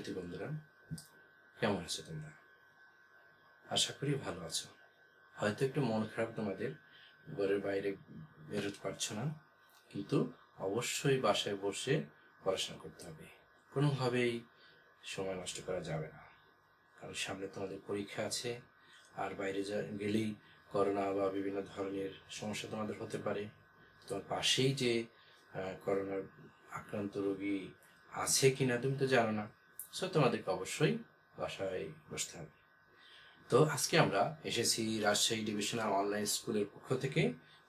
শিক্ষার্থী বন্ধুরা, কেমন আছো তোমরা? আশা করি ভালো আছো। হয়তো একটু মন খারাপ তোমাদের, ঘরের বাইরে বেরোতে পারছো না, কিন্তু অবশ্যই বাসায় বসে পড়াশোনা করতে হবে। কোনোভাবেই সময় নষ্ট করা যাবে না, কারণ সামনে তোমাদের পরীক্ষা আছে। আর বাইরে গেলেই করোনা বা বিভিন্ন ধরনের সমস্যা তোমাদের হতে পারে। তোমার পাশেই যে করোনার আক্রান্ত রোগী আছে কিনা তুমি তো জানো না। সো তোমাদেরকে অবশ্যই বাসায় বসতে হবে। তো আজকে আমরা এসেছি রাজশাহী ডিভিশনাল অনলাইন স্কুলের পক্ষ থেকে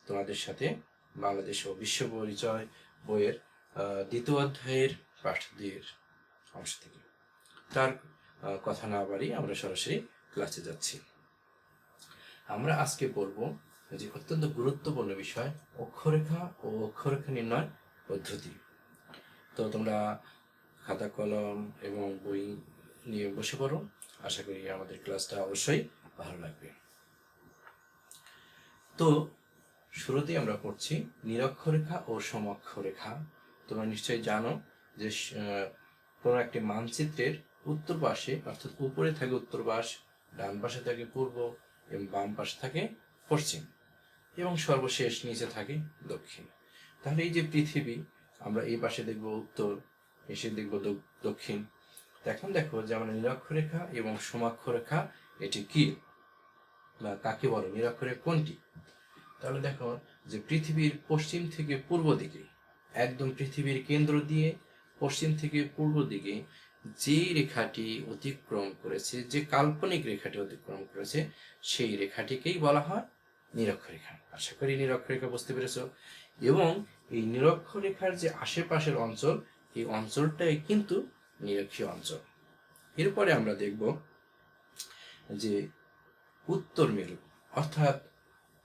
তোমাদের সাথে বাংলাদেশ ও বিশ্ব পরিচয় বইয়ের দ্বিতীয় অধ্যায়ের পাঠ 2 অংশ থেকে। তার কথা না বাড়িয়ে আমরা সরাসরি ক্লাসে যাচ্ছি। আমরা আজকে পড়ব যে অত্যন্ত গুরুত্বপূর্ণ বিষয় অক্ষরেখা ও অক্ষরেখা নির্ণয় পদ্ধতি। তো তোমরা খাতা কলম এবং বই নিয়ে বসে পড়ো। আশা করি আমাদের ক্লাসটা অবশ্যই ভালো লাগবে। তো শুরুতেই আমরা পড়ছি নিরক্ষরেখা ও সমক্ষরেখা। তোমরা নিশ্চয়ই জানো যে কোনো একটি মানচিত্রের উত্তর পাশে অর্থাৎ উপরে থাকে উত্তর পাশ, ডান পাশে থাকে পূর্ব এবং বাম পাশে থাকে পশ্চিম এবং সর্বশেষ নিচে থাকে দক্ষিণ। তাহলে এই যে পৃথিবী, আমরা এই পাশে দেখব উত্তর, এসে দেখব দক্ষিণ। এখন দেখো যে আমরা নিরক্ষরেখা এবং সমাক্ষরেখা এটি কি বা কাকে বলে, নিরক্ষরেখা কোনটি? তাহলে দেখো যে পৃথিবীর পশ্চিম থেকে পূর্ব দিকে, একদম পৃথিবীর কেন্দ্র দিয়ে পশ্চিম থেকে পূর্ব দিকে যে রেখাটি অতিক্রম করেছে, যে কাল্পনিক রেখাটি অতিক্রম করেছে, সেই রেখাটিকেই বলা হয় নিরক্ষরেখা। আশা করি নিরক্ষরেখা বুঝতে পেরেছ। এবং এই নিরক্ষরেখার যে আশেপাশের অঞ্চল, এই অঞ্চলটাই কিন্তু নিরক্ষীয় অঞ্চল। এরপরে আমরা দেখব যে উত্তর মেরু, অর্থাৎ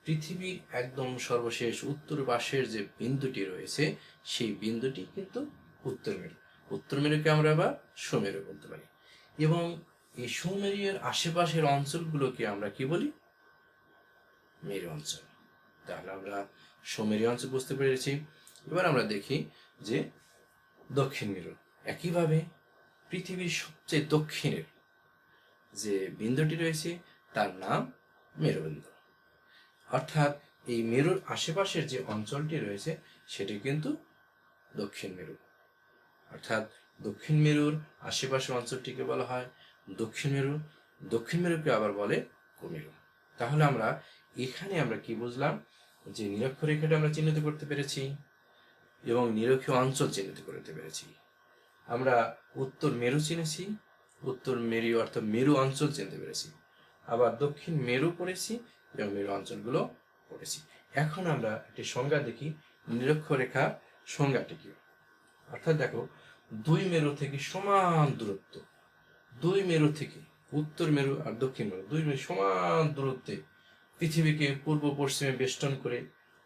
পৃথিবীর একদম সর্বশেষ উত্তর পাশের যে বিন্দুটি রয়েছে, সেই বিন্দুটি কিন্তু উত্তর মেরু। উত্তর মেরুকে আমরা আবার সুমেরু বলতে পারি। এবং এই সুমেরুর আশেপাশের অঞ্চলগুলোকে আমরা কি বলি? মেরু অঞ্চল। তাহলে আমরা সুমেরু অঞ্চল বুঝতে পেরেছি। এবার আমরা দেখি যে দক্ষিণ মেরু। একইভাবে পৃথিবীর সবচেয়ে দক্ষিণের যে বিন্দুটি রয়েছে তার নাম মেরুবিন্দু। অর্থাৎ এই মেরুর আশেপাশের যে অঞ্চলটি রয়েছে সেটি কিন্তু দক্ষিণ মেরু। অর্থাৎ দক্ষিণ মেরুর আশেপাশের অঞ্চলটিকে বলা হয় দক্ষিণ মেরু। দক্ষিণ মেরুকে আবার বলে কুমেরু। তাহলে আমরা এখানে আমরা কি বুঝলাম? যে নিরক্ষরেখাটা আমরা চিহ্নিত করতে পেরেছি এবং নিরক্ষীয় অঞ্চল চিহ্নিত করতে পেরেছি। আমরা উত্তর মেরু চিনেছি, উত্তর মেরু অর্থাৎ মেরু অঞ্চল চিনতে পেরেছি। আবার দক্ষিণ মেরু পড়েছি এবং মেরু অঞ্চলগুলো পড়েছি। এখন আমরা একটি সংজ্ঞা দেখি নিরক্ষরেখার সংজ্ঞাটি কি। অর্থাৎ দেখো, দুই মেরু থেকে সমান দূরত্ব, দুই মেরু থেকে উত্তর মেরু আর দক্ষিণ মেরু, দুই মেরু সমান দূরত্বে পৃথিবীকে পূর্ব পশ্চিমে বেষ্টন করে,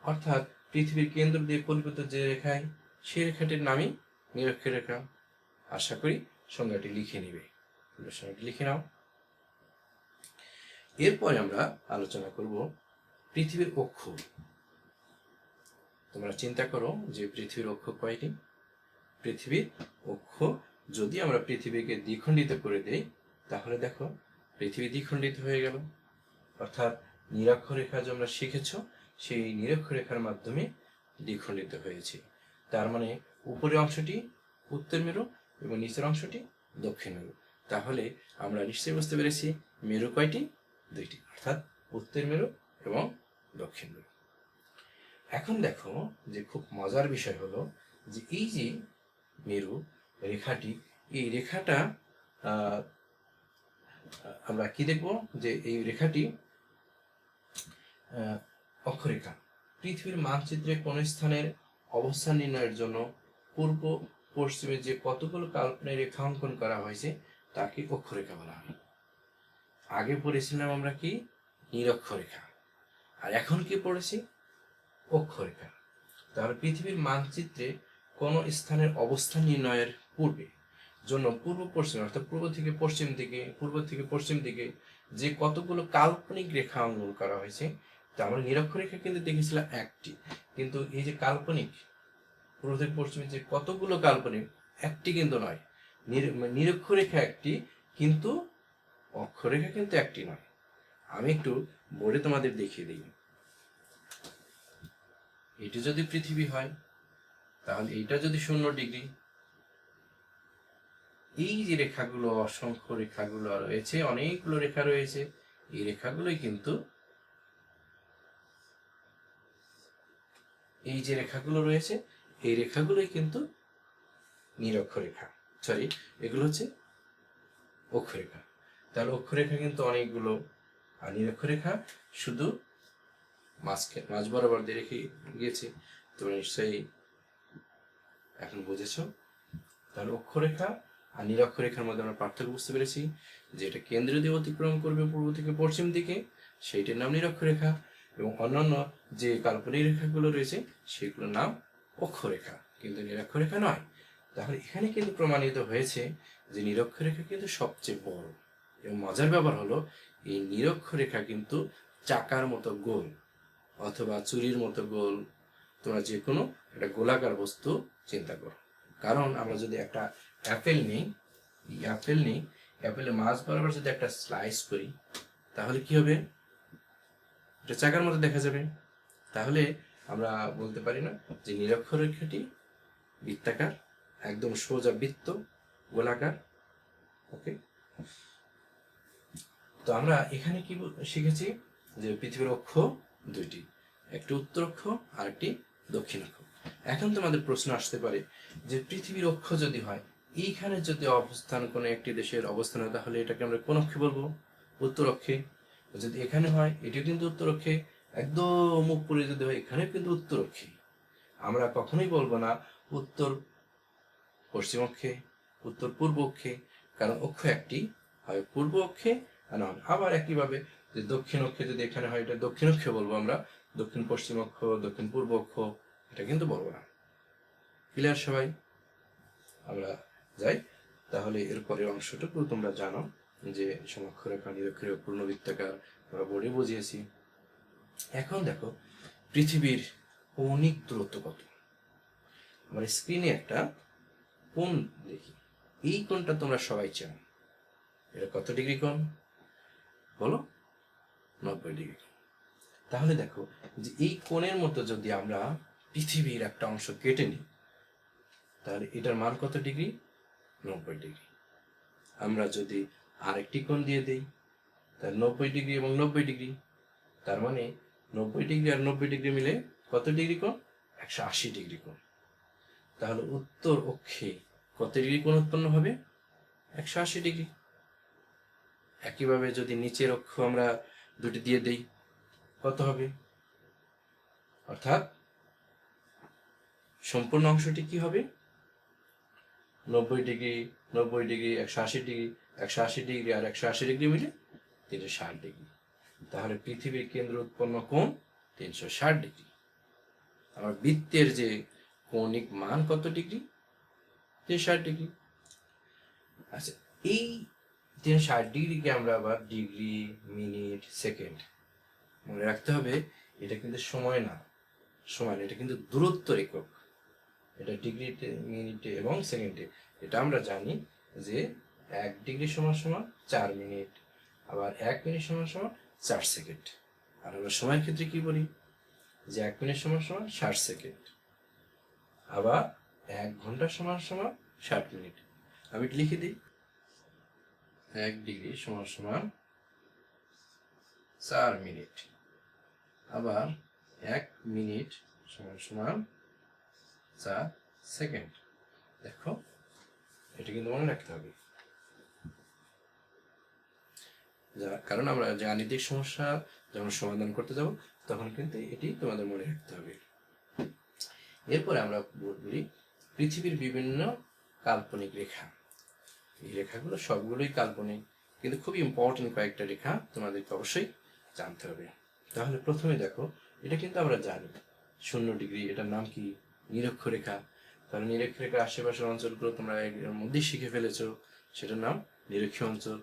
অর্থাৎ পৃথিবীর কেন্দ্র দিয়ে পরিবর্তিত যে রেখায়, সেই রেখাটির নামই নিরক্ষরেখা। আশা করি সংজ্ঞাটি লিখে নিবে। সংজ্ঞাটি লিখে নাও। এরপরে আমরা আলোচনা করব পৃথিবীর অক্ষ। তোমরা চিন্তা করো যে পৃথিবীর অক্ষ কয়টি? পৃথিবীর অক্ষ যদি আমরা পৃথিবীকে দ্বিখণ্ডিত করে দেই, তাহলে দেখো পৃথিবী দ্বিখণ্ডিত হয়ে গেল। অর্থাৎ নিরক্ষরেখা যে আমরা শিখেছ, সেই নিরক্ষরেখার মাধ্যমে দ্বিখণ্ডিত হয়েছে। তার মানে উপরের অংশটি উত্তর মেরু এবং নিচের অংশটি দক্ষিণ মেরু। তাহলে আমরা নিশ্চয়ই বুঝতে পেরেছি মেরু কয়টি? 2টি, অর্থাৎ উত্তর মেরু এবং দক্ষিণ মেরু। এখন দেখো যে খুব মজার বিষয় হলো যে এই যে মেরু রেখাটি, এই রেখাটা আমরা কি দেখব? যে এই রেখাটি অক্ষরেখা। পৃথিবীর মানচিত্রে কোন স্থানের অবস্থান নির্ণয়ের জন্য পূর্ব পশ্চিমে যে কতগুলো কাল্পনিক রেখা অঙ্কন করা হয়েছে তাকে অক্ষরেখা বলা হয়। আগে পড়েছিলাম আমরা কি? নিরক্ষরেখা। আর এখন কি পড়েছি? অক্ষরেখা। তাহলে পৃথিবীর মানচিত্রে কোন স্থানের অবস্থান নির্ণয়ের পূর্বে জন্য পূর্ব পশ্চিম অর্থাৎ পূর্ব থেকে পশ্চিম দিকে যে কতগুলো কাল্পনিক রেখা অঙ্কন করা হয়েছে, তা আমরা নিরক্ষরেখা কিন্তু দেখেছিলাম একটি, কিন্তু এই যে কাল্পনিক পূর্ব থেকে পশ্চিমে যে কতগুলো কাল্পনিক, একটি কিন্তু নয়, নিরক্ষরেখা একটি, কিন্তু অক্ষরেখা কিন্তু একটি নয়। আমি একটু বোর্ডে তোমাদের দেখিয়ে দিই। এটি যদি পৃথিবী হয়, তাহলে এইটা যদি 0°, এই যে রেখাগুলো, অসংখ্য রেখাগুলো রয়েছে, অনেকগুলো রেখা রয়েছে, এই রেখাগুলোই কিন্তু, এই যে রেখাগুলো রয়েছে, এই রেখাগুলোই কিন্তু নিরক্ষরেখা, সরি, এগুলো হচ্ছে অক্ষরেখা। তাহলে অক্ষরেখা কিন্তু অনেকগুলো, আর নিরক্ষরেখা শুধু মাঝ বরাবর দিয়ে রেখে গিয়েছে। তোমরা নিশ্চয়ই এখন বুঝেছো। তাহলে অক্ষরেখা আর নিরক্ষরেখার মধ্যে আমরা পার্থক্য বুঝতে পেরেছি, যে এটা কেন্দ্র দিয়ে অতিক্রম করবে পূর্ব থেকে পশ্চিম দিকে, সেইটির নাম নিরক্ষরেখা, এবং অন্যান্য যে কাল্পনিক রেখাগুলো রয়েছে সেগুলোর নাম অক্ষরেখা, কিন্তু নিরক্ষরেখা নয়। তাহলে এখানে কিন্তু প্রমাণিত হয়েছে যে নিরক্ষরেখা কিন্তু সবচেয়ে বড়, এবং মজার ব্যাপার হলো এই নিরক্ষরেখা কিন্তু চাকার মতো গোল, অথবা চুরির মতো গোল, তোমরা যে কোনো একটা গোলাকার বস্তু চিন্তা করো। কারণ আমরা যদি একটা অ্যাপেল নিই, অ্যাপেলের মাঝ বরাবর যদি একটা স্লাইস করি, তাহলে কি হবে? এটা চাকার মতো দেখা যাবে। তাহলে আমরা বলতে পারি না যে নিরক্ষরেখাটি বৃত্তাকার, একদম সোজা বৃত্ত, গোলাকার। ওকে, তো আমরা এখানে কি শিখেছি, যে পৃথিবীর অক্ষ দুইটি, একটি উত্তর অক্ষ আর একটি দক্ষিণ অক্ষ। এখন তোমাদের প্রশ্ন আসতে পারে যে পৃথিবীর অক্ষ যদি হয়, এইখানে যদি অবস্থান কোনো একটি দেশের অবস্থান হয়, তাহলে এটাকে আমরা কোন অক্ষে বলবো? উত্তর অক্ষে। যদি এখানে হয়, এটিও কিন্তু উত্তর অক্ষে। একদম উপরে যদি হয়, এখানে কিন্তু উত্তর অক্ষে। আমরা কখনোই বলবো না উত্তর পশ্চিম অক্ষে, উত্তর পূর্ব অক্ষে, কারণ অক্ষ একটি, হয় পূর্ব অক্ষে আর নয়। আবার একইভাবে যে দক্ষিণ অক্ষে যদি এখানে হয়, এটা দক্ষিণ অক্ষে বলবো আমরা, দক্ষিণ পশ্চিম অক্ষ, দক্ষিণ পূর্ব অক্ষ এটা কিন্তু বলবো না। ক্লিয়ার সবাই? আমরা যাই, তাহলে এর পরের অংশটুকু তোমরা জানো, যে সমক্ষরেখা, নিরক্ষরেখা, পূর্ণবৃত্তাকার আমরা বোর্ডে বুঝিয়েছি। এখন দেখো পৃথিবীর কৌণিক দূরত্ব কত। আমার স্ক্রিনে একটা কোণ দেখি, এই কোণটা তোমরা সবাই চেনো, এটা কত ডিগ্রি কোণ বলো? 90°। তাহলে দেখো যে এই কোণের মতো যদি আমরা পৃথিবীর একটা অংশ কেটে নিই, তাহলে এটার মান কত ডিগ্রি? 90°। আমরা যদি আরেকটি কোণ দিয়ে দেই, তাহলে 90° এবং 90°, তার মানে 90° আর 90° মিলে কত ডিগ্রি কোণ? 180° কোণ। তাহলে উত্তর অক্ষে কত ডিগ্রি কোণ উৎপন্ন হবে? 180°। একইভাবে যদি নিচের অক্ষ আমরা দুটি দিয়ে দেই, কত হবে? অর্থাৎ সম্পূর্ণ অংশটি কি হবে? 90°, 90°, 180°, 180° আর 180° মিলে 360°। তাহলে পৃথিবীর কেন্দ্র উৎপন্ন কোণ 360°। আমার বৃত্তের যে কৌণিক মান কত ডিগ্রি? 360°। আচ্ছা, এই 360°কে আমরা আবার ডিগ্রি, মিনিট, সেকেন্ড মনে রাখতে হবে। এটা কিন্তু সময় না, এটা কিন্তু দূরত্ব একক। এটা ডিগ্রিতে, মিনিটে এবং সেকেন্ডে। এটা আমরা জানি যে 1 ডিগ্রি সমান সমান 4 মিনিট, আবার 1 মিনিট সমান সমান 4 সেকেন্ড। আর আমরা সময়ের ক্ষেত্রে কি বলি? যে 1 মিনিট সমান সমান 60 সেকেন্ড, আবার 1 ঘন্টা সমান সমান 60 মিনিট। আমি লিখে দিই, 1 ডিগ্রি সমান সমান 4 মিনিট, আবার 1 মিনিট সমান সমান 4 সেকেন্ড। দেখো, এটা কিন্তু মনে রাখতে হবে, কারণ আমরা গাণিতিক সমস্যা যখন সমাধান করতে যাব, তখন কিন্তু এটি তোমাদের মনে রাখতে হবে। এরপরে আমরা বলি পৃথিবীর বিভিন্ন কাল্পনিক রেখা। এই রেখাগুলো সবগুলোই কাল্পনিক, কিন্তু খুব ইম্পর্টেন্ট কয়েকটা রেখা তোমাদেরকে অবশ্যই জানতে হবে। তাহলে প্রথমে দেখো, এটা কিন্তু আমরা জানি 0°, এটার নাম কি? নিরক্ষরেখা। তাহলে নিরক্ষরেখার আশেপাশের অঞ্চলগুলো তোমরা এর মধ্যেই শিখে ফেলেছো, সেটার নাম নিরক্ষীয় অঞ্চল।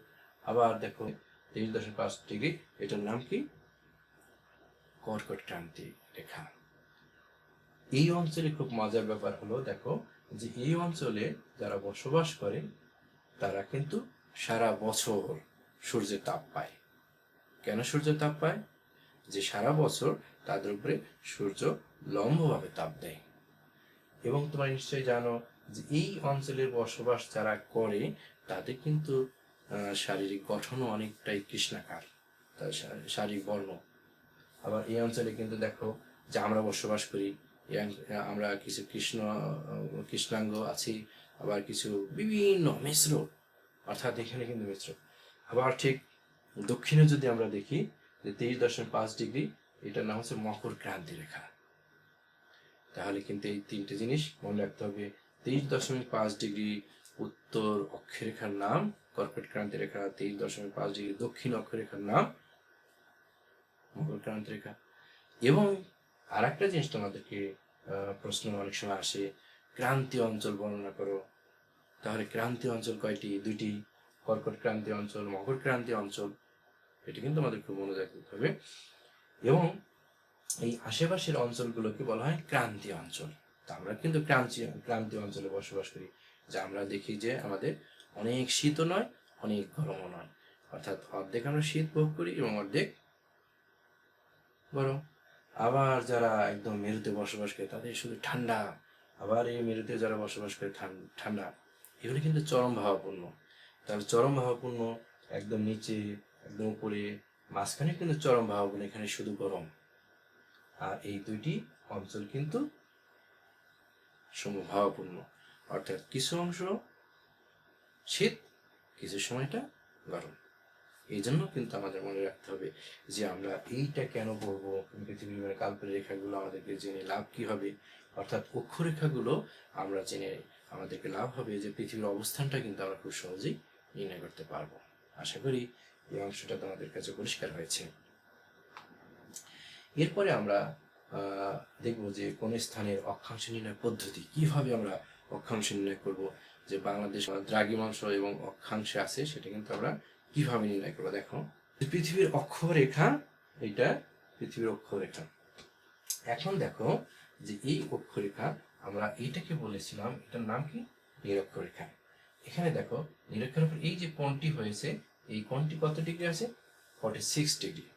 আবার দেখো 23.5°, এটার নাম কি? কর্কট ক্রান্তি রেখা। এই অঞ্চলে খুব মজার ব্যাপার হলো, দেখো যে এই অঞ্চলে যারা বসবাস করে তারা কিন্তু সারা বছর সূর্যের তাপ পায়। কেন সূর্যের তাপ পায়? যে সারা বছর তাদের উপরে সূর্য লম্বভাবে তাপ দেয়। এবং তোমরা নিশ্চয়ই জানো যে এই অঞ্চলের বসবাস যারা করে তাদের কিন্তু শারীরিক গঠনও অনেকটাই কৃষ্ণাকার, তার শারীরিক বর্ণ। আবার এই অঞ্চলে কিন্তু দেখো যে আমরা বসবাস করি, আমরা কিছু কৃষ্ণাঙ্গ আছি, আবার কিছু বিভিন্ন মিশ্র, অর্থাৎ এখানে কিন্তু মিশ্র। আবার ঠিক দক্ষিণে যদি আমরা দেখি যে 23.5 ডিগ্রি, এটার নাম হচ্ছে মকর ক্রান্তি রেখা। তাহলে কিন্তু এই তিনটে জিনিস মনে রাখতে হবে। 23.5 ডিগ্রি উত্তর অক্ষরেখার নাম কর্কট ক্রান্তি রেখা, 23.5 ডিগ্রি দক্ষিণ অক্ষরেখার নাম মকর ক্রান্তি রেখা। এবং আর একটা জিনিস তোমাদেরকে প্রশ্ন অনেক সময় আসে, ক্রান্তি অঞ্চল বর্ণনা করো। তাহলে ক্রান্তি অঞ্চল কয়টি? দুইটি, কর্কট ক্রান্তি অঞ্চল, মকর ক্রান্তি অঞ্চল। এটা কিন্তু আমাদের খুব মনে রাখতে হবে। এবং এই আশেপাশের অঞ্চলগুলোকে বলা হয় ক্রান্তি অঞ্চল। তা আমরা কিন্তু ক্রান্তি অঞ্চলে বসবাস করি, যা আমরা দেখি যে আমাদের অনেক শীতও নয়, অনেক গরমও নয়, অর্থাৎ অর্ধেক আমরা শীত ভোগ করি এবং অর্ধেক গরম। আবার যারা একদম মেরুতে বসবাস করে তাদের শুধু ঠান্ডা, আবার এই মেরুতে যারা বসবাস করে ঠান্ডা। এগুলো কিন্তু চরম ভাবাপূর্ণ। তাহলে চরম ভাবাপূর্ণ একদম নিচে, একদম উপরে, মাঝখানে কিন্তু চরম ভাবাপূর্ণ, এখানে শুধু গরম। আর এই দুইটি অঞ্চল কিন্তু সমভাবাপূর্ণ, অর্থাৎ কিছু অংশ শীত, কিছু সময়টা গরম। এই জন্য কিন্তু আমাদের মনে রাখতে হবে যে আমরা এইটা কেন পড়বো, পৃথিবীর কাল্পনিক রেখাগুলো আমাদেরকে জেনে লাভ কি হবে, অর্থাৎ অক্ষরেখাগুলো আমরা জেনে আমাদেরকে লাভ হবে যে পৃথিবীর অবস্থানটা কিন্তু আমরা খুব সহজেই নির্ণয় করতে পারবো। আশা করি এই অংশটা তোমাদের কাছে পরিষ্কার হয়েছে। এরপরে আমরা দেখব যে কোন স্থানের অক্ষাংশ নির্ণয় পদ্ধতি, কিভাবে আমরা অক্ষাংশ নির্ণয় করব। যে বাংলাদেশ দ্রাঘিমাংশ এবং অক্ষাংশে আছে, সেটা কিন্তু আমরা কিভাবে নির্ণয় করবো। দেখো, পৃথিবীর অক্ষরেখা, এটা পৃথিবীর অক্ষরেখা। এখন দেখো যে এই অক্ষরেখা, আমরা এইটাকে বলেছিলাম, এটার নাম কি? নিরক্ষরেখা। এখানে দেখো নিরক্ষরেখার উপর এই যে কোণটি হয়েছে, এই কোণটি কত ডিগ্রি আছে? 46 ডিগ্রি।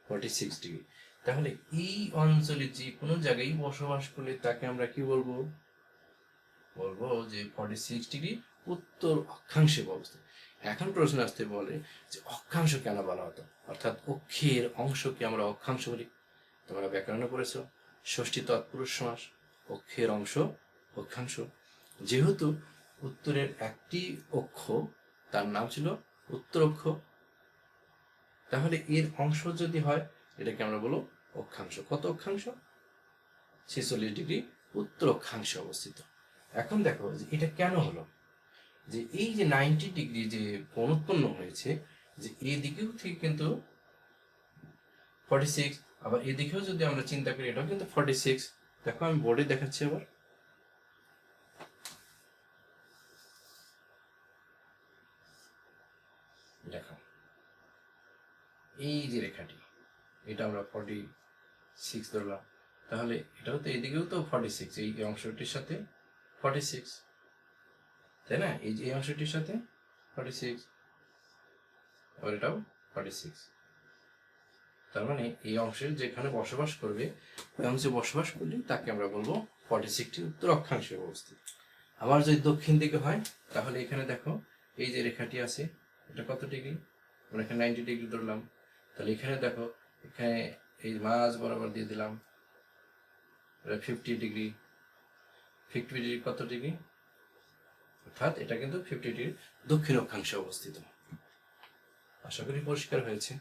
46 ডিগ্রি। তাহলে এই অঞ্চলে যে কোনো জায়গায় বসবাস করলে তাকে আমরা কি বলবো? বলবো যে 46 ডিগ্রি উত্তর অক্ষাংশে অবস্থিত। এখন প্রশ্ন আসতে বলে যে অক্ষাংশ কেন বলা হতো, অর্থাৎ অক্ষের অংশকে আমরা অক্ষাংশ বলি। তোমরা ব্যাকরণে পড়েছো ষষ্ঠী তৎপুরুষ সমাস, অক্ষের অংশ অক্ষাংশ। যেহেতু উত্তরের একটি অক্ষ, তার নাম ছিল উত্তর অক্ষ, তাহলে এর অংশ যদি হয় এটাকে আমরা বলবো অক্ষাংশ। কত অক্ষাংশ? 46 ডিগ্রি উত্তর অক্ষাংশে অবস্থিত। এখন দেখো যে এটা কেন হলো, যে এই যে 90 ডিগ্রি যে কোণ উৎপন্ন হয়েছে, যে এই দিকেও থেকে কিন্তু 46, আবার এদিকেও যদি আমরা চিন্তা করি এটাও কিন্তু 46। দেখো আমি বোর্ডে দেখাচ্ছি আবার। দেখো এই যে রেখাটি, এটা আমরা 46 ধরলাম, তাহলে এটাও তো এদিকেও তো 46, এই অংশটির সাথে 46, তাই না? এই যে এই অংশটির সাথে 46, আবার এটাও 46। তার মানে এই অংশের যেখানে বসবাস করবে, ওই অংশে বসবাস করলে তাকে আমরা বলবো 46টি উত্তর অক্ষাংশে অবস্থিত। আবার যদি দক্ষিণ দিকে হয়, তাহলে এখানে দেখো এই যে রেখাটি আছে, এটা কত ডিগ্রি? আমরা এখানে 90 ডিগ্রি ধরলাম, তাহলে এখানে দেখো, এখানে এই মাঝ বরাবর দিয়ে দিলাম 50 ডিগ্রি। 50 ডিগ্রি কত ডিগ্রি? অর্থাৎ এটা কিন্তু 50 ডিগ্রি দক্ষিণ অক্ষাংশে অবস্থিত। আশা করি পরিষ্কার হয়েছে।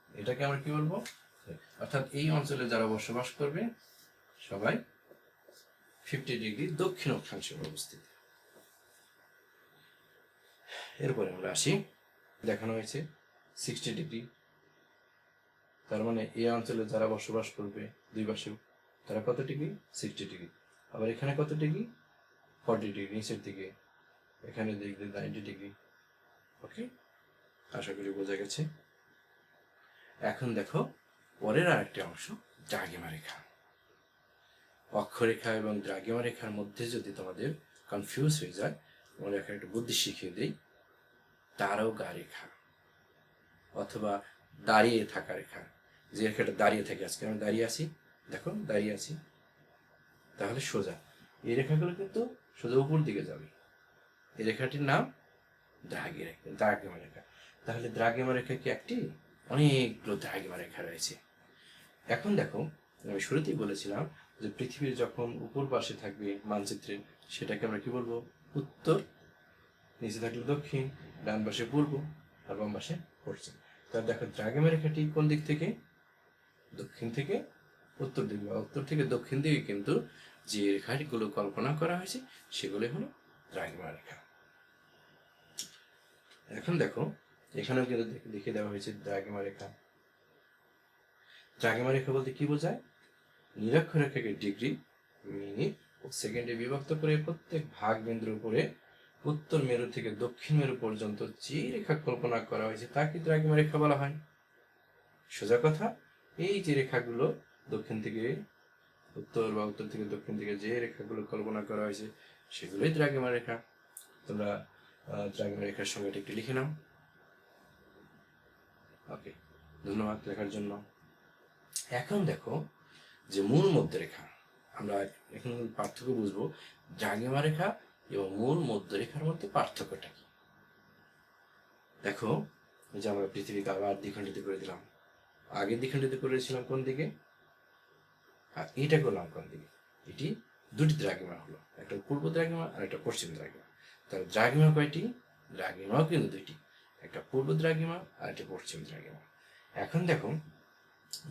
এটাকে আমরা কি বলবো? অর্থাৎ এই অঞ্চলে যারা বসবাস করবে সবাই 50 ডিগ্রি দক্ষিণ অক্ষাংশে অবস্থিত। এরপরে আমরা আসি, দেখানো হয়েছে 60 ডিগ্রি, তার মানে এই অঞ্চলে যারা বসবাস করবে দুই পাশেও, তারা কত ডিগ্রি? 60 ডিগ্রি। আবার এখানে কত ডিগ্রি? 40 ডিগ্রি নিচের দিকে, এখানে দেখবে 90 ডিগ্রি। ওকে, আশা করি বোঝা গেছে। এখন দেখো পরের আরেকটি অংশ, দ্রাঘিমা রেখা। অক্ষরেখা এবং দ্রাঘিমা রেখার মধ্যে যদি তোমাদের কনফিউজ হয়ে যায়, আমরা একটা বুদ্ধি শিখিয়ে দিই, তারকা রেখা অথবা দাঁড়িয়ে থাকা রেখা। যে রেখাটা দাঁড়িয়ে থাকে, আজকে আমি দাঁড়িয়ে আছি, দেখো দাঁড়িয়ে আছি, তাহলে সোজা এই রেখাগুলো কিন্তু সোজা উপর দিকে যাবে। এই রেখাটির নাম দ্রাঘিমা রেখা। তাহলে দ্রাঘিমা রেখা কি একটি? অনেকগুলো দ্রাঘিমা রেখা রয়েছে। এখন দেখো, আমি শুরুতেই বলেছিলাম যে পৃথিবীর যখন উপর পাশে থাকবে মানচিত্রের, সেটাকে আমরা কি বলবো? উত্তর। নিচে থাকলে দক্ষিণ, ডান পাশে পূর্ব, আর বাম পাশে পশ্চিম। তাহলে দেখো দ্রাঘিমা রেখাটি কোন দিক থেকে? দক্ষিণ থেকে উত্তর দিকে, বা উত্তর থেকে দক্ষিণ দিকে কিন্তু যে রেখাগুলো কল্পনা করা হয়েছে সেগুলো হলো দ্রাঘিমা রেখা। এখন দেখো, এখানেও কিন্তু দেখিয়ে দেওয়া হয়েছে দ্রাঘিমা রেখা। দ্রাঘিমা রেখা বলতে কি বোঝায়? নিরক্ষরেখাকে ডিগ্রি, মিনিট ও সেকেন্ডে বিভক্ত করে প্রত্যেক ভাগ বিন্দুর উপরে উত্তর মেরু থেকে দক্ষিণ মেরু পর্যন্ত যে রেখা কল্পনা করা হয়েছে তাকে দ্রাঘিমা রেখা বলা হয়। সোজা কথা, এই যে রেখাগুলো দক্ষিণ থেকে উত্তর বা উত্তর থেকে দক্ষিণ থেকে যে রেখাগুলো কল্পনা করা হয়েছে সেগুলোই দ্রাঘিমা রেখা। তোমরা দ্রাঘিমা রেখার সংজ্ঞাটা একটু লিখে নাও। ওকে, ধন্যবাদ লেখার জন্য। এখন দেখো যে মূল মধ্যরেখা, আমরা এখন পার্থক্য বুঝবো দ্রাঘিমা রেখা এবং মূল মধ্যরেখার মধ্যে পার্থক্যটা কি। দেখো, যে আমরা পৃথিবীকে আবার দ্বিখণ্ডিত করে দিলাম। আগে দ্বিখণ্ডিত করেছিলাম কোন দিকে, আর এটা করলাম কোন দিকে? এটি দুটি দ্রাঘিমা হলো, একটা পূর্ব দ্রাঘিমা আর একটা পশ্চিম দ্রাঘিমা। তাহলে দ্রাঘিমা কয়টি? দ্রাঘিমাও কিন্তু দুইটি, একটা পূর্ব দ্রাঘিমা আর একটা পশ্চিম দ্রাঘিমা। এখন দেখো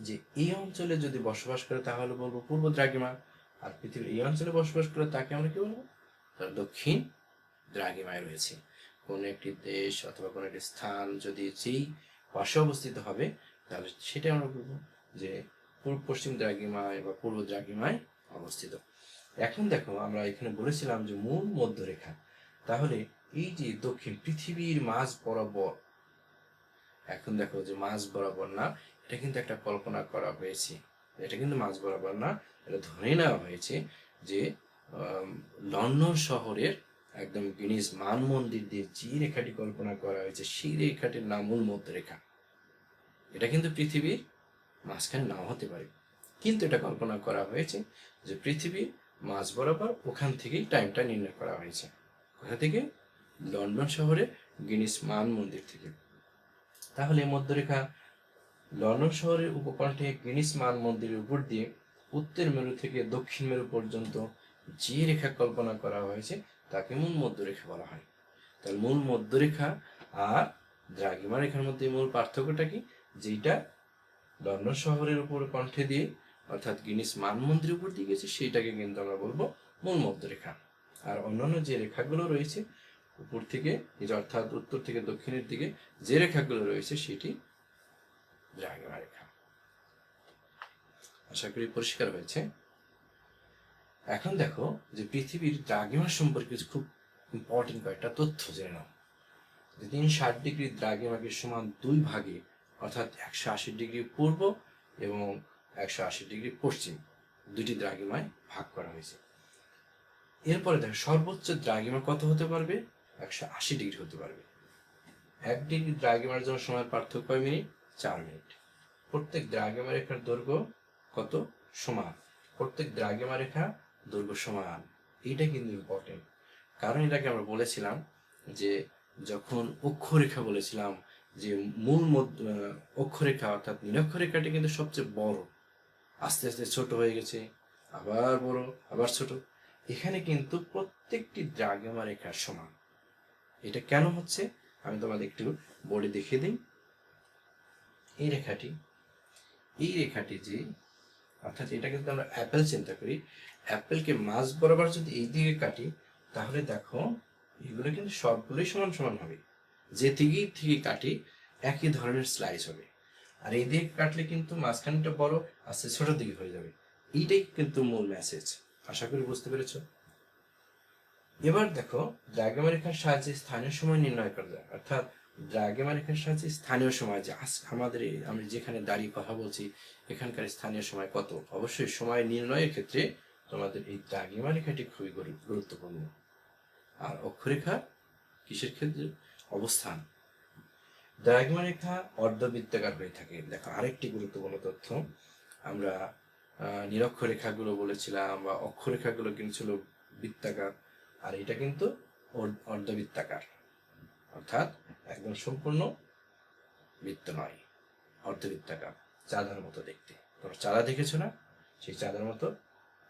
যে এই অঞ্চলে যদি বসবাস করে তাহলে বলবো পূর্ব দ্রাঘিমা, আর পৃথিবীর এই অঞ্চলে বসবাস করে তাকে আমরা কি বলবো? তার দক্ষিণ দ্রাঘিমায় রয়েছে। কোন একটি দেশ অথবা কোন একটি স্থান যদি যেই পাশে অবস্থিত হবে তাহলে সেটা আমরা বলবো যে পূর্ব পশ্চিম দ্রাঘিমায় বা পূর্ব দ্রাঘিমায় অবস্থিত। এখন দেখো, আমরা এখানে বলেছিলাম যে মূল মধ্যরেখা, তাহলে এই যে দক্ষিণ পৃথিবীর মাঝ বরাবর, এখন দেখো যে মাঝ বরাবর না, এটা কিন্তু একটা কল্পনা করা হয়েছে, এটা কিন্তু মাঝ বরাবর না, এটা ধরে নেওয়া হয়েছে যে লন্ডন শহরের একদম গিনিস মান মন্দির দিয়ে যে রেখাটি কল্পনা করা হয়েছে সেই রেখাটির নাম মূল মধ্যরেখা। এটা কিন্তু পৃথিবীর মাঝখানে নাও হতে পারে, কিন্তু এটা কল্পনা করা হয়েছে যে পৃথিবীর মাঝ বরাবর, ওখান থেকেই টাইমটা নির্ণয় করা হয়েছে। কোথা থেকে? লন্ডন শহরের গিনিস মান মন্দির থেকে। তাহলে মধ্যরেখা লন্ডন শহরের উপকণ্ঠে গিনিস মান মন্দিরের উপর দিয়ে উত্তর মেরু থেকে দক্ষিণ মেরু পর্যন্ত যে রেখা কল্পনা করা হয়েছে তাকে মূল মধ্যরেখা বলা হয়। তাহলে মূল মধ্যরেখা আর দ্রাঘিমা রেখার মধ্যে মূল পার্থক্যটা কি? যেটা লন্ডন শহরের উপর কণ্ঠে দিয়ে অর্থাৎ গিনিস মান মন্দিরের উপর দিয়ে গেছে সেইটাকে কিন্তু আমরা বলবো মূল মধ্যরেখা। আর অন্যান্য যে রেখাগুলো রয়েছে উপর থেকে, অর্থাৎ উত্তর থেকে দক্ষিণের দিকে যে রেখাগুলো রয়েছে সেটি দ্রাঘিমা রেখা। আশা করি পরিষ্কার হয়েছে। এখন দেখো যে পৃথিবীর দ্রাঘিমা সম্পর্কে খুব ইম্পর্টেন্ট কয়েকটা তথ্য জেনে নাও। যে 360 ডিগ্রি দ্রাঘিমাকে সমান দুই ভাগে, অর্থাৎ 180 ডিগ্রি পূর্ব এবং 180 ডিগ্রি পশ্চিম, দুটি দ্রাঘিমায় ভাগ করা হয়েছে। এরপরে দেখো সর্বোচ্চ দ্রাঘিমা কত হতে পারবে? 180 ডিগ্রি হতে পারবে। 1 ডিগ্রি দ্রাঘিমার জন্য সময় পার্থক্য কয় মিনিট? 4 মিনিট। প্রত্যেক দ্রাঘিমা রেখার দৈর্ঘ্য কত? সমান। প্রত্যেক দ্রাঘিমা রেখা দৈর্ঘ্য সমান। এইটা কিন্তু ইম্পর্টেন্ট, কারণ এটাকে আমরা বলেছিলাম যে যখন অক্ষরেখা বলেছিলাম যে মূল অক্ষরেখা অর্থাৎ নিরক্ষরেখাটি কিন্তু সবচেয়ে বড়, আস্তে আস্তে ছোট হয়ে গেছে, আবার বড়, আবার ছোট। এখানে কিন্তু প্রত্যেকটি দ্রাঘিমা রেখা সমান। এটা কেন হচ্ছে আমি তোমাদের একটু বোর্ডে দেখিয়ে দিই। এই রেখাটি যে, অর্থাৎ এটা কিন্তু আমরা অ্যাপেল চিন্তা করি, অ্যাপেলকে মাঝ বরাবর যদি এই দিকে কাটি তাহলে দেখো এগুলো কিন্তু সবগুলোই সমান সমান হবে। যে দিকেই থেকে কাটি একই ধরনের স্লাইস হবে, আর এই দিকে কাটলে কিন্তু মাঝখানটা বড় আস্তে ছোট দিকে হয়ে যাবে। এইটাই কিন্তু মূল মেসেজ। আশা করি বুঝতে পেরেছো। এবার দেখো দ্রাঘিমা রেখার সাহায্যে স্থানীয় সময় নির্ণয় করা যায়, অর্থাৎ দ্রাঘিমা রেখার সাহায্যে স্থানীয় সময়, যে আমাদের আমি যেখানে দাঁড়িয়ে কথা বলছি এখানকার স্থানীয় সময় কত, অবশ্যই সময় নির্ণয়ের ক্ষেত্রে তোমাদের এই দ্রাঘিমা রেখাটি খুবই গুরুত্বপূর্ণ। আর অক্ষরেখা কিসের ক্ষেত্রে? অবস্থান। দ্রাঘিমা রেখা অর্ধবৃত্তাকার হয়ে থাকে। দেখো আরেকটি গুরুত্বপূর্ণ তথ্য, আমরা নিরক্ষরেখাগুলো বলেছিলাম বা অক্ষরেখাগুলো কিন্তু ছিল বৃত্তাকার, আর এটা কিন্তু অর্ধবৃত্তাকার, অর্থাৎ একদম সম্পূর্ণ বৃত্ত নয়, অর্ধবৃত্তাকার, চাঁদার মতো দেখতে। তোমরা চাঁদা দেখেছো না? সেই চাঁদার মতো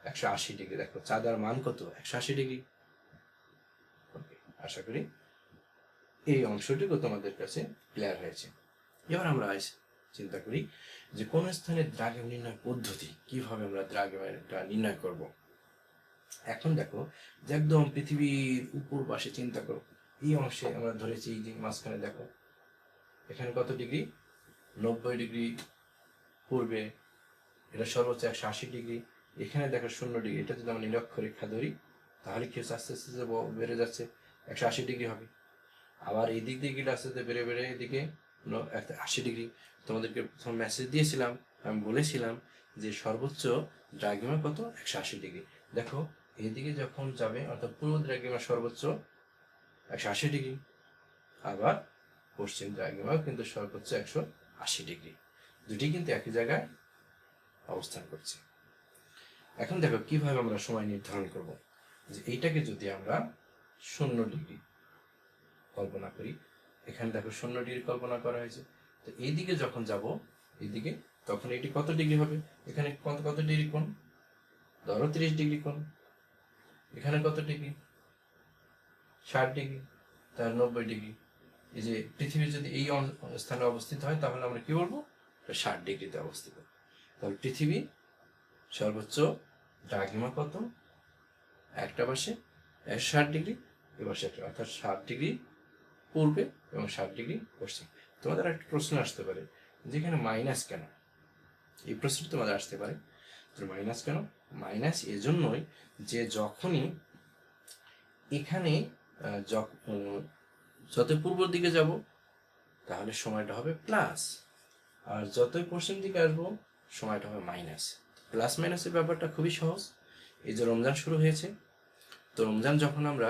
180 ডিগ্রি। দেখো চাঁদার মান কত? 180 ডিগ্রি। আশা করি এই অংশটুকু তোমাদের কাছে ক্লিয়ার হয়েছে। এবার আমরা চিন্তা করি যে কোন স্থানে দ্রাঘিমা নির্ণয় পদ্ধতি, কিভাবে আমরা দ্রাঘিমাটা নির্ণয় করব। এখন দেখো যে একদম পৃথিবীর উপর পাশে চিন্তা করো, এই অংশে আমরা ধরেছি এই যে মাঝখানে দেখো এখানে কত ডিগ্রি? 90 ডিগ্রি পূর্বে, এটা সর্বোচ্চ 180 ডিগ্রি। এখানে দেখো 0 ডিগ্রি। এটা যদি আমরা নিরক্ষরেখা ধরি তাহলে কি হচ্ছে? আস্তে আস্তে বেড়ে যাচ্ছে, 180 ডিগ্রি হবে। আবার এই দিক দিয়ে গেলে আস্তে আস্তে বেড়ে বেড়ে এদিকে 80 ডিগ্রি। তোমাদেরকে প্রথম মেসেজ দিয়েছিলাম, আমি বলেছিলাম যে সর্বোচ্চ দ্রাঘিমা কত? 180 ডিগ্রি। দেখো এইদিকে যখন যাবে অর্থাৎ পূর্ব দ্রাঘিমা সর্বোচ্চ 180 ডিগ্রি, আবার পশ্চিম দ্রাঘিমা কিন্তু সর্বোচ্চ 180 ডিগ্রি। দুটি কিন্তু একই জায়গায় অবস্থান করছে। এখন দেখো কিভাবে আমরা সময় নির্ধারণ করব। যে এইটাকে যদি আমরা 0 ডিগ্রি কল্পনা করি, এখানে দেখো 0 ডিগ্রি কল্পনা করা হয়েছে, তো এইদিকে যখন যাব এইদিকে, তখন এটি কত ডিগ্রি হবে? এখানে কত কত ডিগ্রি কোণ? ধরো 30 ডিগ্রি কোণ। এখানে কত ডিগ্রি? 60 ডিগ্রি। তার 90 ডিগ্রি। এই যে পৃথিবী যদি এই স্থানে অবস্থিত হয় তাহলে আমরা কি বলবো? 60 ডিগ্রিতে অবস্থিত। তাহলে পৃথিবী সর্বোচ্চ দ্রাঘিমা কত? একটা পাশে 60 ডিগ্রি, এবার অর্থাৎ 60 ডিগ্রি পূর্বে এবং 60 ডিগ্রি পশ্চিম। তোমাদের একটা প্রশ্ন আসতে পারে যেখানে মাইনাস কেন? এই প্রশ্নটি তোমাদের আসতে পারে, মাইনাস কেন? মাইনাস এজন্যই যে যখনই এখানে যত পূর্ব দিকে যাব তাহলে সময়টা হবে প্লাস, আর যতই পশ্চিম দিকে আসবো সময়টা হবে মাইনাস। প্লাস মাইনাসের ব্যাপারটা খুবই সহজ। এই যে রমজান শুরু হয়েছে, তো রমজান যখন আমরা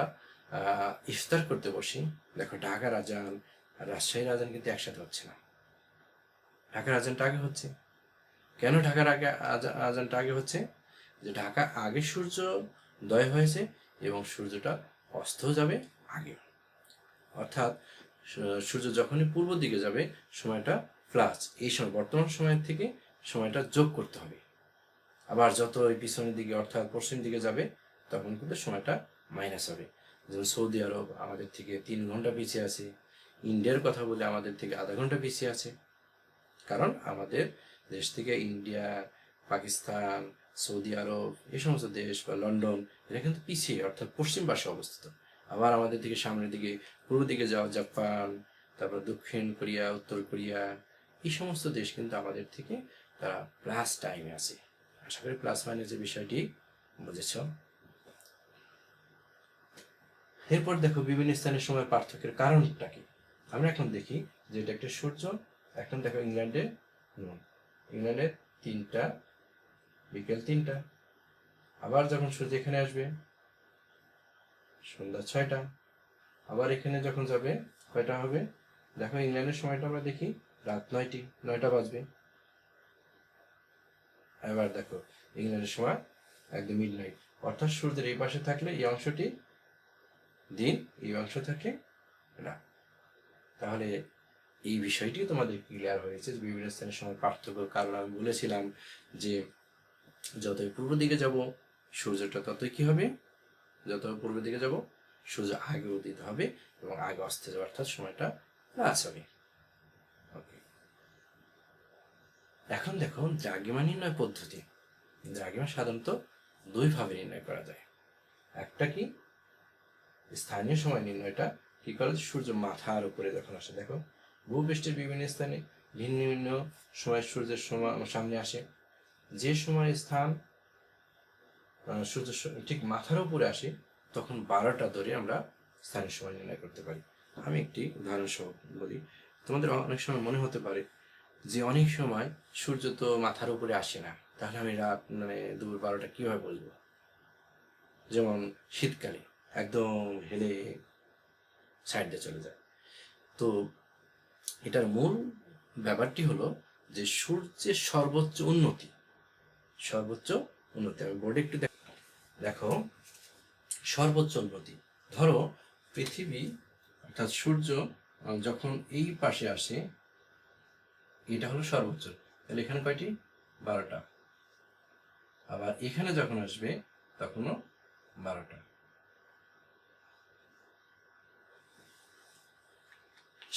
ইফতার করতে বসি, দেখো ঢাকার আজান আর রাজশাহীর আজান কিন্তু একসাথে হচ্ছে না। ঢাকার আজানটা আগে হচ্ছে। কেন ঢাকার আগে আজানটা আগে হচ্ছে? যে ঢাকা আগে সূর্যোদয় হয়েছে এবং সূর্যটা অস্ত যাবে আগে, অর্থাৎ সূর্য যখনই পূর্ব দিকে যাবে সময়টা প্লাস, এই সময় বর্তমান সময়ের থেকে সময়টা যোগ করতে হবে। আবার যত ওই পিছনের দিকে অর্থাৎ পশ্চিম দিকে যাবে তখন কিন্তু সময়টা মাইনাস হবে। যেমন সৌদি আরব আমাদের থেকে 3 ঘন্টা পিছিয়ে আছে, ইন্ডিয়ার কথা বলে আমাদের থেকে আধা ঘন্টা পিছিয়ে আছে। কারণ আমাদের দেশ থেকে ইন্ডিয়া, পাকিস্তান, সৌদি আরব এই সমস্ত দেশ বা লন্ডন এরা কিন্তু পিছিয়ে অর্থাৎ পশ্চিম পাশে অবস্থিত। আবার আমাদের দিকে সামনের দিকে পূর্ব দিকে যাওয়া জাপান, তারপর দক্ষিণ কোরিয়া, উত্তর কোরিয়া, এই সমস্ত দেশ কিন্তু আমাদের থেকে তারা প্লাস টাইমে আছে। আশা করি প্লাস মাইনাসের বিষয়টি বুঝেছ। এরপর দেখো বিভিন্ন স্থানের সময় পার্থক্যের কারণটা কি। আমরা এখন দেখি যে এটা একটা সূর্য। এখন দেখো ইংল্যান্ডে ইংল্যান্ডে 3টা, বিকেল 3টা। আবার যখন সূর্য এখানে আসবে সন্ধ্যা 6টা। আবার এখানে যখন যাবে কয়টা হবে? দেখো ইংল্যান্ডের সময়টা আমরা দেখি রাত 9টা বাজবে। এবার দেখো ইংল্যান্ডের সময় একদম মিডনাইট, অর্থাৎ সূর্যের এই পাশে থাকলে এই অংশটি দিন, এই অংশ থাকে রাত। তাহলে এই বিষয়টি তোমাদের ক্লিয়ার হয়েছে যে বিভিন্ন স্থানের সময় পার্থক্য। কারণ আমি বলেছিলাম যে যতই পূর্ব দিকে যাব সূর্যটা ততই কি হবে? যত পূর্ব দিকে যাব সূর্য আগে উদিত হবে এবং আগে অস্ত যাবে, অর্থাৎ সময়টা প্লাস হবে। ওকে, এখন দেখো দ্রাঘিমা নির্ণয় পদ্ধতি। দ্রাঘিমা সাধারণত 2ভাবে নির্ণয় করা যায়। একটা কি স্থানীয় সময় নির্ণয়টা কি করে? সূর্য মাথার উপরে যখন আসে, দেখো ভূপৃষ্ঠের বিভিন্ন স্থানে ভিন্ন ভিন্ন সময় সূর্যের সামনে আসে। যে সময় স্থান সূর্য ঠিক মাথার উপরে আসে তখন 12টা ধরে আমরা স্থানীয় সময় নির্ণয় করতে পারি। আমি একটি উদাহরণ সহ বলি। তোমাদের অনেক সময় মনে হতে পারে যে অনেক সময় সূর্য তো মাথার উপরে আসে না, তাহলে আমি রাত দুপুর 12টা কিভাবে বলবো? যেমন শীতকালে একদম হেলে সাইড দিয়ে চলে যায়। তো এটার মূল ব্যাপারটি হলো যে সূর্যের সর্বোচ্চ উন্নতি, সর্বোচ্চ উন্নতি। আমি বোর্ডে একটু দেখো, সর্বোচ্চ উন্নতি। ধরো পৃথিবী অর্থাৎ সূর্য যখন এই পাশে আসে, এটা হলো সর্বোচ্চ, তাহলে এখানে কয়টি? 12টা। আবার এখানে যখন আসবে তখনও 12টা।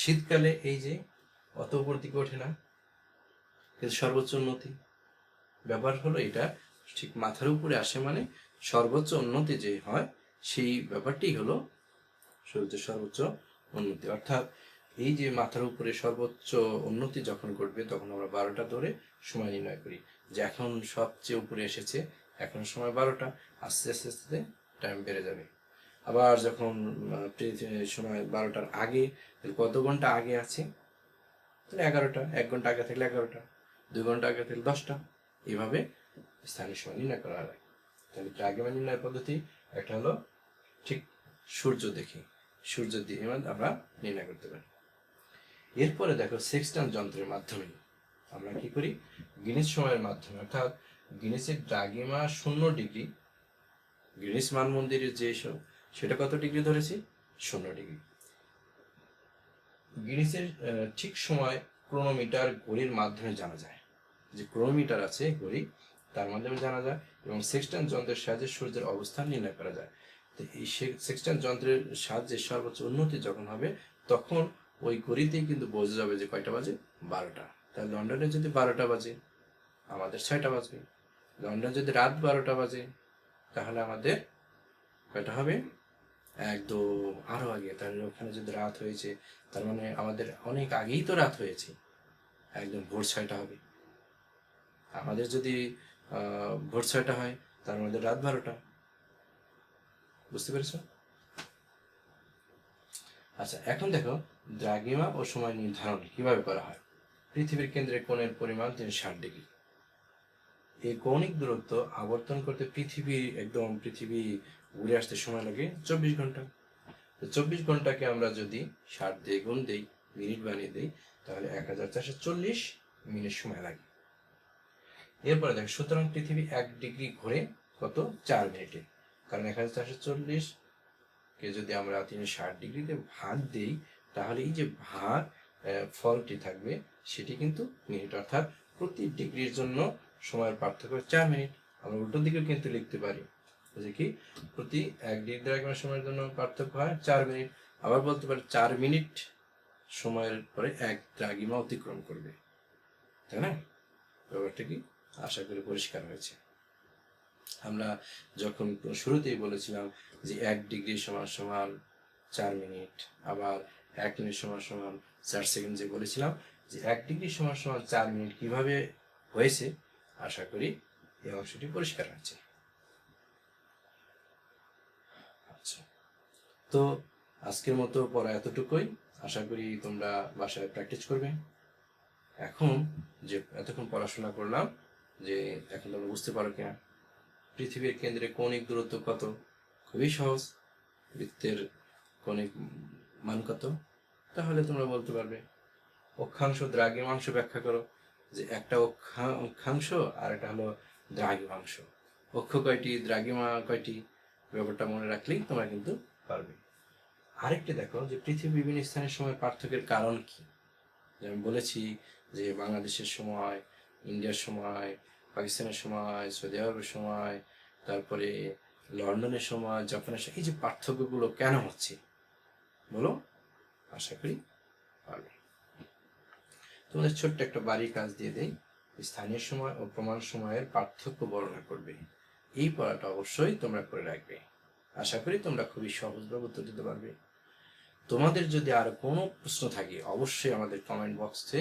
শীতকালে এই যে অত উপর দিকে ওঠে না, কিন্তু সর্বোচ্চ উন্নতি। ব্যাপার হলো এটা ঠিক মাথার উপরে আসে, মানে সর্বোচ্চ উন্নতি যে হয় সেই ব্যাপারটি হলো সূর্যের সর্বোচ্চ উন্নতি। অর্থাৎ এই যে মাথার উপরে সর্বোচ্চ উন্নতি যখন ঘটবে তখন আমরা 12টা ধরে সময় নির্ণয় করি, যে এখন সবচেয়ে উপরে এসেছে, এখন সময় 12টা, আস্তে আস্তে আস্তে টাইম বেড়ে যাবে। আবার যখন সময় 12টার আগে, কত ঘন্টা আগে আছে, তাহলে 11টা, 1 ঘন্টা আগে থাকলে 11টা, 2 ঘন্টা আগে থাকলে 10টা, এইভাবে স্থানীয় সময় নির্ণয় করা হয়। তাহলে দ্রাঘিমা নির্ণয় পদ্ধতি একটা হলো ঠিক সূর্য দেখে, সূর্য দিয়ে আমরা নির্ণয় করতে পারি। এরপরে দেখো সেক্সট্যান্ট যন্ত্রের মাধ্যমে আমরা কি করি, গ্রিনিচ সময়ের মাধ্যমে, অর্থাৎ গ্রিনিচের দ্রাঘিমা 0 ডিগ্রি, গ্রিনিচ মান মন্দিরের যে সেটা কত ডিগ্রি ধরেছি? 0 ডিগ্রি। গ্রিনিচের ঠিক সময় ক্রোনোমিটার ঘড়ির মাধ্যমে জানা যায়, যে ক্রোনোমিটার আছে ঘড়ি, তার মাধ্যমে জানা যায়, এবং সেক্সট্যান্ট যন্ত্রের সাহায্যে সূর্যের অবস্থান নির্ণয় করা যায়। তো এই সেক্সট্যান্ট যন্ত্রের সাহায্যে সর্বোচ্চ উন্নতি যখন হবে তখন ওই ঘড়িতেই কিন্তু বোঝা যাবে যে কয়টা বাজে? 12টা। তাহলে লন্ডনে যদি 12টা বাজে, আমাদের 6টা বাজবে। লন্ডন যদি রাত 12টা বাজে, তাহলে আমাদের কয়টা হবে? একদম আরো আগে। তাহলে ওখানে যদি রাত হয়েছে, তার মানে আমাদের অনেক আগেই তো রাত হয়েছে, একদম ভোর 6টা হবে। আমাদের যদি ভোর 6টা হয়, তার মধ্যে রাত 12টা। বুঝতে পেরেছ? আচ্ছা, এখন দেখো দ্রাঘিমা ও সময় নির্ধারণ কিভাবে করা হয়। পৃথিবীর কেন্দ্রে কোণের পরিমাণ 360 ডিগ্রি। এই কৌণিক দূরত্ব আবর্তন করতে পৃথিবী ঘুরে আসতে সময় লাগে 24 ঘন্টা। তো 24 ঘন্টাকে আমরা যদি 60 দিয়ে গুণ দিই, মিনিট বানিয়ে দিই, তাহলে 1440 মিনিট সময় লাগে। এরপরে দেখো, সুতরাং পৃথিবী 1 ডিগ্রি ঘুরে কত? 4 মিনিটে। কারণ 1440 কে যদি আমরা 360 ডিগ্রিতে ভাগ দিই, তাহলে এই যে ভাগ ফলটি থাকবে সেটি কিন্তু মিনিট, অর্থাৎ প্রতি ডিগ্রির জন্য সময়ের পার্থক্য 4 মিনিট। আমরা উল্টো দিকেও কিন্তু লিখতে পারি যে কি, প্রতি 1 ডিগ্রি দ্রাঘিমা সময়ের জন্য পার্থক্য হয় 4 মিনিট। আবার বলতে পারি 4 মিনিট সময়ের পরে 1 দ্রাঘিমা অতিক্রম করবে, তাই না? ব্যাপারটা কি আশা করি পরিষ্কার হয়েছে। আমরা যখন শুরুতেই বলেছিলাম যে 1 ডিগ্রি সমান সমান 4 মিনিট, আবার 1 মিনিট সমান সমান 4 সেকেন্ড, যে বলেছিলাম যে 1 ডিগ্রি সমান সমান 4 মিনিট কিভাবে হয়েছে, আশা করি এই অংশটি পরিষ্কার হয়েছে। আচ্ছা, তো আজকের মতো পড়া এতটুকুই। আশা করি তোমরা বাসায় প্র্যাকটিস করবে। এখন যে এতক্ষণ পড়াশোনা করলাম, যে এখন তোমরা বুঝতে পারো কিনা পৃথিবীর কেন্দ্রে কৌণিক দূরত্ব কত? খুবই সহজ, বৃত্তের কৌণিক মান কত? তাহলে তোমরা বলতে পারবে। অক্ষাংশ দ্রাঘিমাংশ ব্যাখ্যা করো, যে একটা অক্ষাংশ আর একটা হলো দ্রাঘিমাংশ। অক্ষ কয়টি, দ্রাঘিমা কয়টি, ব্যাপারটা মনে রাখলেই তোমরা কিন্তু পারবে। আরেকটি দেখো, যে পৃথিবীর বিভিন্ন স্থানের সময় পার্থক্যের কারণ কি। যেমন বলেছি যে বাংলাদেশের সময়, ইন্ডিয়ার সময়, পাকিস্তানের সময়, সৌদি আরবের সময়, তারপরে লন্ডনের সময়, জাপানের সময়, এই যে পার্থক্যগুলো কেন হচ্ছে বলো, আশা করি পারবে। তোমাদের ছোট্ট একটা বাড়ির কাজ দিয়ে দেই, স্থানীয় সময় ও প্রমাণ সময়ের পার্থক্য বর্ণনা করবে। এই পড়াটা অবশ্যই তোমরা করে রাখবে। আশা করি তোমরা খুবই সহজভাবে উত্তর দিতে পারবে। তোমাদের যদি আর কোনো প্রশ্ন থাকে অবশ্যই আমাদের কমেন্ট বক্সে